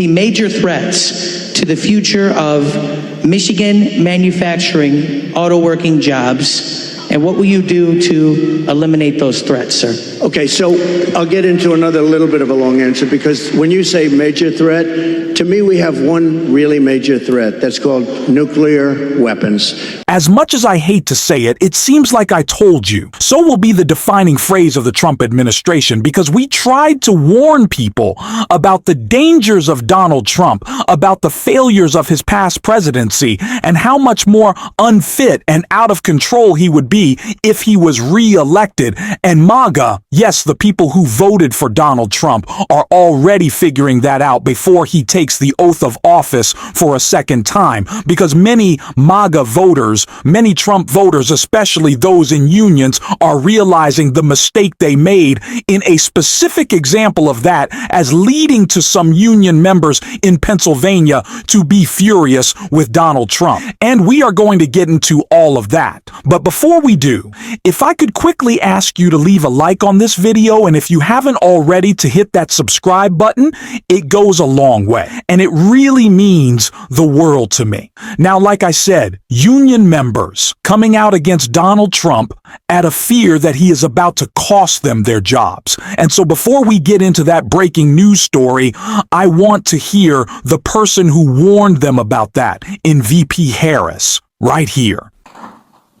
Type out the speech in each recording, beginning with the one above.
see major threats to the future of Michigan manufacturing, auto working jobs, and what will you do to eliminate those threats, sir? Okay, so I'll get into another little bit of a long answer, because when you say major threat, to me we have one really major threat. That's called nuclear weapons. As much as I hate to say it, it seems like I told you. So will be the defining phrase of the Trump administration, because we tried to warn people about the dangers of Donald Trump, about the failures of his past presidency, and how much more unfit and out of control he would be if he was re-elected. And MAGA, yes, the people who voted for Donald Trump, are already figuring that out before he takes the oath of office for a second time, because many MAGA voters, many Trump voters, especially those in unions, are realizing the mistake they made, in a specific example of that as leading to some union members in Pennsylvania to be furious with Donald Trump. And we are going to get into all of that. But before we do, if I could quickly ask you to leave a like on this video, and if you haven't already, to hit that subscribe button. It goes a long way, and it really means the world to me. Now, like I said, union members coming out against Donald Trump out of fear that he is about to cost them their jobs. And so before we get into that breaking news story, I want to hear the person who warned them about that in VP Harris right here.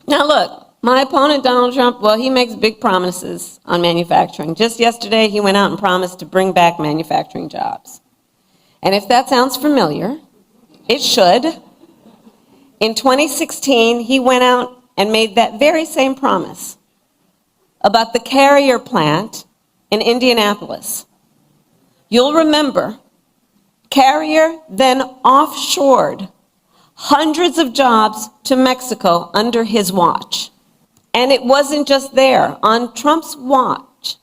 Now look, my opponent, Donald Trump, well, he makes big promises on manufacturing. Just yesterday, he went out and promised to bring back manufacturing jobs. And if that sounds familiar, it should. In 2016, he went out and made that very same promise about the Carrier plant in Indianapolis. You'll remember, Carrier then offshored hundreds of jobs to Mexico under his watch. And it wasn't just there. On Trump's watch,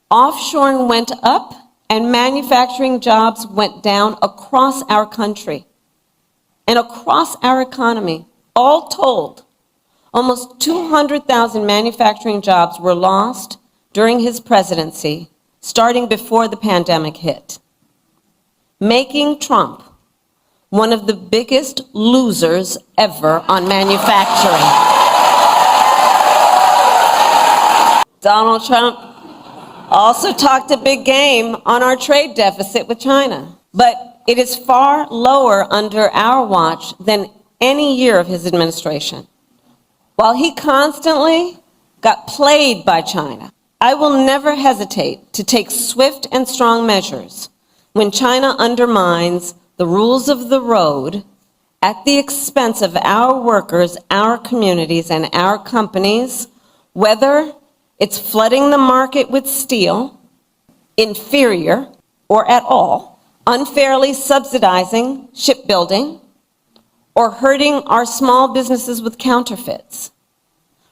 offshoring went up and manufacturing jobs went down across our country and across our economy. All told, almost 200,000 manufacturing jobs were lost during his presidency, starting before the pandemic hit, making Trump one of the biggest losers ever on manufacturing. Donald Trump also talked a big game on our trade deficit with China, but it is far lower under our watch than any year of his administration. While he constantly got played by China, I will never hesitate to take swift and strong measures when China undermines the rules of the road at the expense of our workers, our communities, and our companies, whether it's flooding the market with steel, inferior, or at all, unfairly subsidizing shipbuilding, or hurting our small businesses with counterfeits.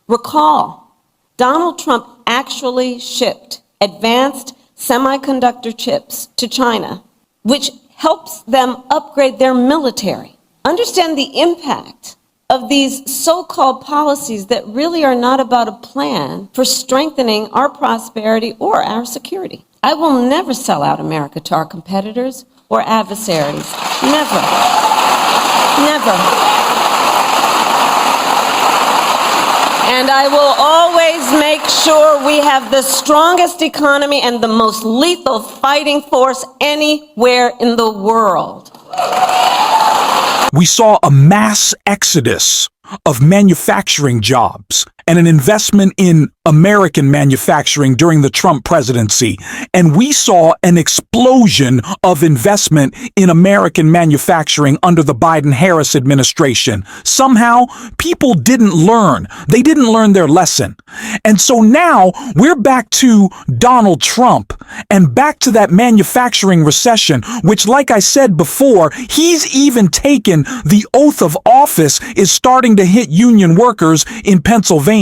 Recall, Donald Trump actually shipped advanced semiconductor chips to China, which helps them upgrade their military. Understand the impact of these so-called policies that really are not about a plan for strengthening our prosperity or our security. I will never sell out America to our competitors or adversaries. Never. Never. And I will always make sure we have the strongest economy and the most lethal fighting force anywhere in the world. We saw a mass exodus of manufacturing jobs and an investment in American manufacturing during the Trump presidency. And we saw an explosion of investment in American manufacturing under the Biden-Harris administration. Somehow, people didn't learn. They didn't learn their lesson. And so now we're back to Donald Trump and back to that manufacturing recession, which, like I said before, he's even taken the oath of office is starting to hit union workers in Pennsylvania.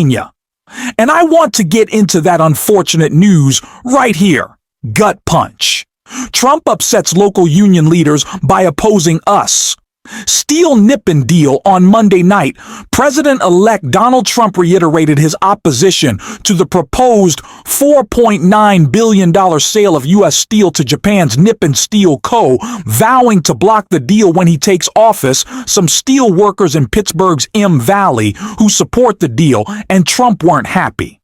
And I want to get into that unfortunate news right here. Gut punch. Trump upsets local union leaders by opposing us, Steel-Nippon deal on Monday night, President-elect Donald Trump reiterated his opposition to the proposed $4.9 billion sale of U.S. steel to Japan's Nippon Steel Co., vowing to block the deal when he takes office. Some steel workers in Pittsburgh's M Valley who support the deal and Trump weren't happy.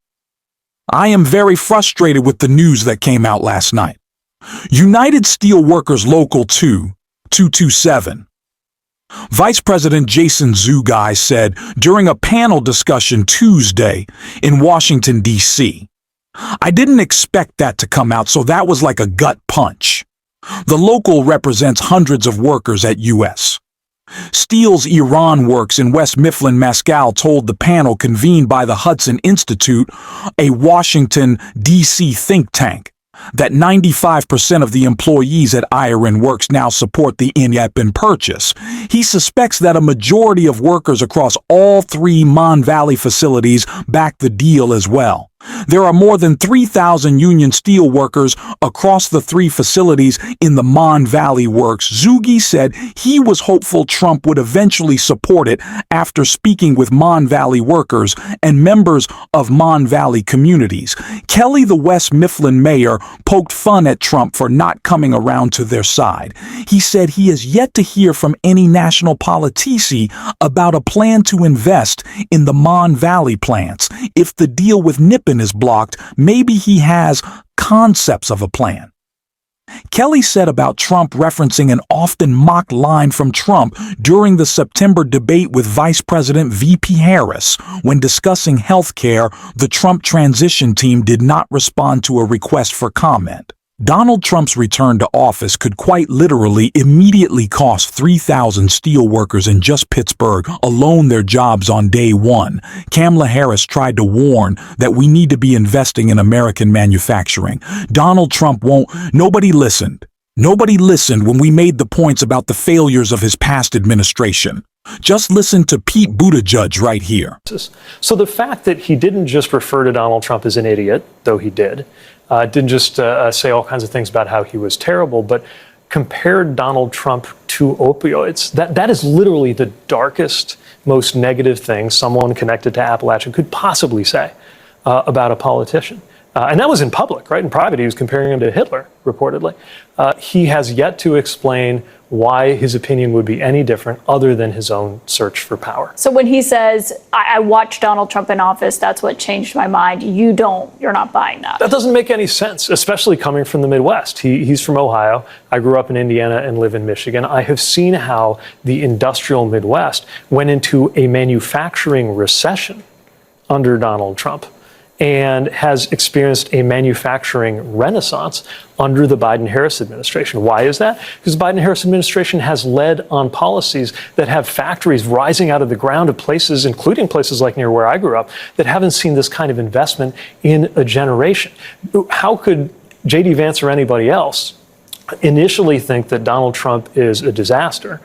I am very frustrated with the news that came out last night. United Steelworkers Local 227. Vice President Jason Zugai said during a panel discussion Tuesday in Washington, D.C., "I didn't expect that to come out, so that was like a gut punch." The local represents hundreds of workers at U.S. Steel's Iran Works in West Mifflin, Mascal told the panel convened by the Hudson Institute, a Washington, D.C. think tank, that 95% of the employees at Iron Works now support the Nippon purchase. He suspects that a majority of workers across all three Mon Valley facilities back the deal as well. There are more than 3,000 union steel workers across the three facilities in the Mon Valley Works. Zugi said he was hopeful Trump would eventually support it after speaking with Mon Valley workers and members of Mon Valley communities. Kelly, the West Mifflin mayor, poked fun at Trump for not coming around to their side. He said he has yet to hear from any national politici about a plan to invest in the Mon Valley plants. If the deal with Nippon is blocked, maybe he has concepts of a plan. Kelly said about Trump referencing an often mocked line from Trump during the September debate with Vice President V.P. Harris. When discussing health care, the Trump transition team did not respond to a request for comment. Donald Trump's return to office could quite literally immediately cost 3,000 steelworkers in just Pittsburgh alone their jobs on day one. Kamala Harris tried to warn that we need to be investing in American manufacturing. Donald Trump won't. Nobody listened. Nobody listened when we made the points about the failures of his past administration. Just listen to Pete Buttigieg right here. So the fact that he didn't just refer to Donald Trump as an idiot, though he did, didn't just say all kinds of things about how he was terrible, but compared Donald Trump to opioids. That is literally the darkest, most negative thing someone connected to Appalachia could possibly say about a politician. And that was in public, right? In private, he was comparing him to Hitler, reportedly. He has yet to explain why his opinion would be any different other than his own search for power. So when he says, I watched Donald Trump in office, that's what changed my mind, you're not buying that. That doesn't make any sense, especially coming from the Midwest. He's from Ohio. I grew up in Indiana and live in Michigan. I have seen how the industrial Midwest went into a manufacturing recession under Donald Trump and has experienced a manufacturing renaissance under the Biden-Harris administration. Why is that? Because the Biden-Harris administration has led on policies that have factories rising out of the ground of places, including places like near where I grew up, that haven't seen this kind of investment in a generation. How could J.D. Vance or anybody else initially think that Donald Trump is a disaster?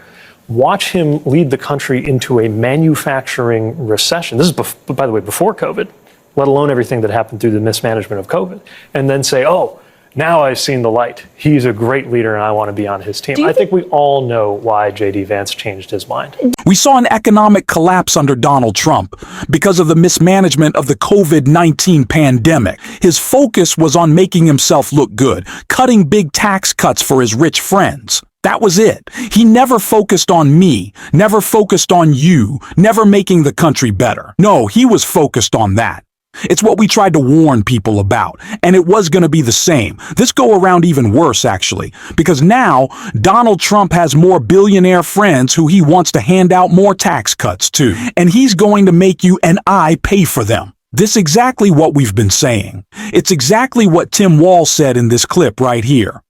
Watch him lead the country into a manufacturing recession. This is, by the way, before COVID, let alone everything that happened through the mismanagement of COVID, and then say, oh, now I've seen the light. He's a great leader and I want to be on his team. I think we all know why J.D. Vance changed his mind. We saw an economic collapse under Donald Trump because of the mismanagement of the COVID-19 pandemic. His focus was on making himself look good, cutting big tax cuts for his rich friends. That was it. He never focused on me, never focused on you, never making the country better. No, he was focused on that. It's what we tried to warn people about, and it was going to be the same. This go around even worse, actually, because now Donald Trump has more billionaire friends who he wants to hand out more tax cuts to, and he's going to make you and I pay for them. This is exactly what we've been saying. It's exactly what Tim Walz said in this clip right here.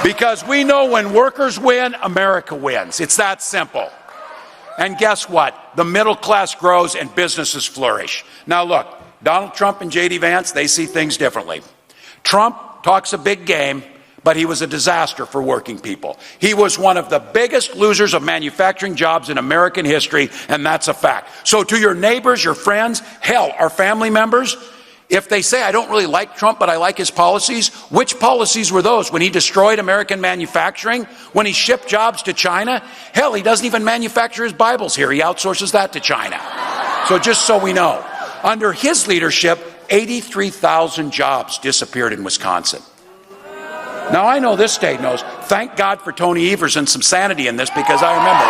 Because we know when workers win, America wins. It's that simple. And guess what? The middle class grows and businesses flourish. Now look, Donald Trump and J.D. Vance, they see things differently. Trump talks a big game, but he was a disaster for working people. He was one of the biggest losers of manufacturing jobs in American history, and that's a fact. So to your neighbors, your friends, hell, our family members, If they say, I don't really like Trump, but I like his policies, which policies were those? When he destroyed American manufacturing? When he shipped jobs to China? Hell, he doesn't even manufacture his Bibles here. He outsources that to China. So just so we know, under his leadership, 83,000 jobs disappeared in Wisconsin. Now, I know this state knows. Thank God for Tony Evers and some sanity in this, because I remember.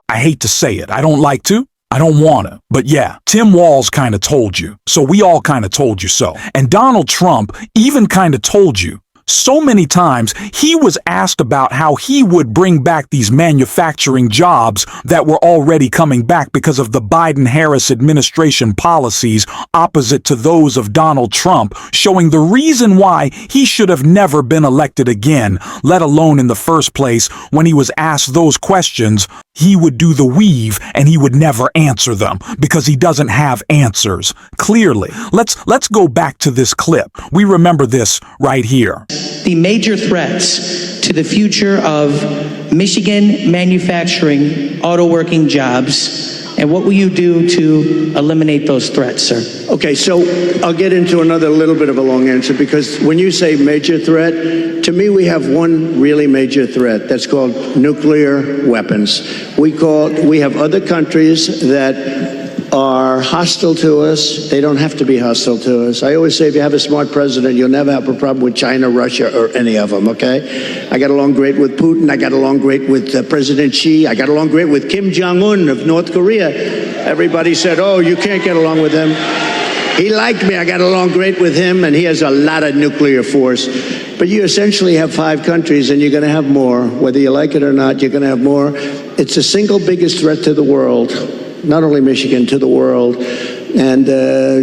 I hate to say it. I don't like to. I don't want to. But yeah, Tim Walz kind of told you. So we all kind of told you so. And Donald Trump even kind of told you. So many times he was asked about how he would bring back these manufacturing jobs that were already coming back because of the Biden-Harris administration policies opposite to those of Donald Trump, showing the reason why he should have never been elected again, let alone in the first place. When he was asked those questions, he would do the weave and he would never answer them because he doesn't have answers. Clearly. Let's go back to this clip. We remember this right here. The major threats to the future of Michigan manufacturing, auto working jobs, and what will you do to eliminate those threats, sir? Okay, so I'll get into another little bit of a long answer, because when you say major threat, to me we have one really major threat. That's called nuclear weapons. We have other countries that are hostile to us. They don't have to be hostile to us. I always say, if you have a smart president, you'll never have a problem with China, Russia, or any of them, okay? I got along great with Putin. I got along great with President Xi. I got along great with Kim Jong-un of North Korea. Everybody said, oh, you can't get along with him. He liked me. I got along great with him, and he has a lot of nuclear force. But you essentially have 5 countries, and you're going to have more. Whether you like it or not, you're going to have more. It's the single biggest threat to the world. Not only Michigan, to the world. And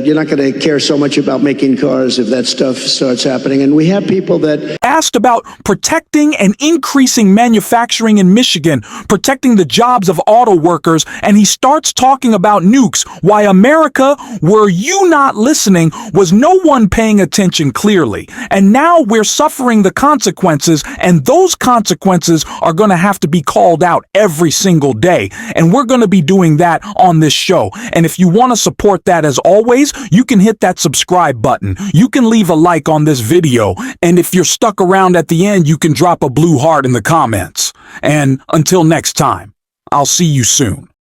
you're not going to care so much about making cars if that stuff starts happening. And we have people that asked about protecting and increasing manufacturing in Michigan, protecting the jobs of auto workers, and he starts talking about nukes. Why, America, were you not listening? Was no one paying attention clearly? And now we're suffering the consequences, and those consequences are going to have to be called out every single day. And we're going to be doing that on this show. And if you want to support that, as always, you can hit that subscribe button. You can leave a like on this video. And if you're stuck around at the end, you can drop a blue heart in the comments. And until next time, I'll see you soon.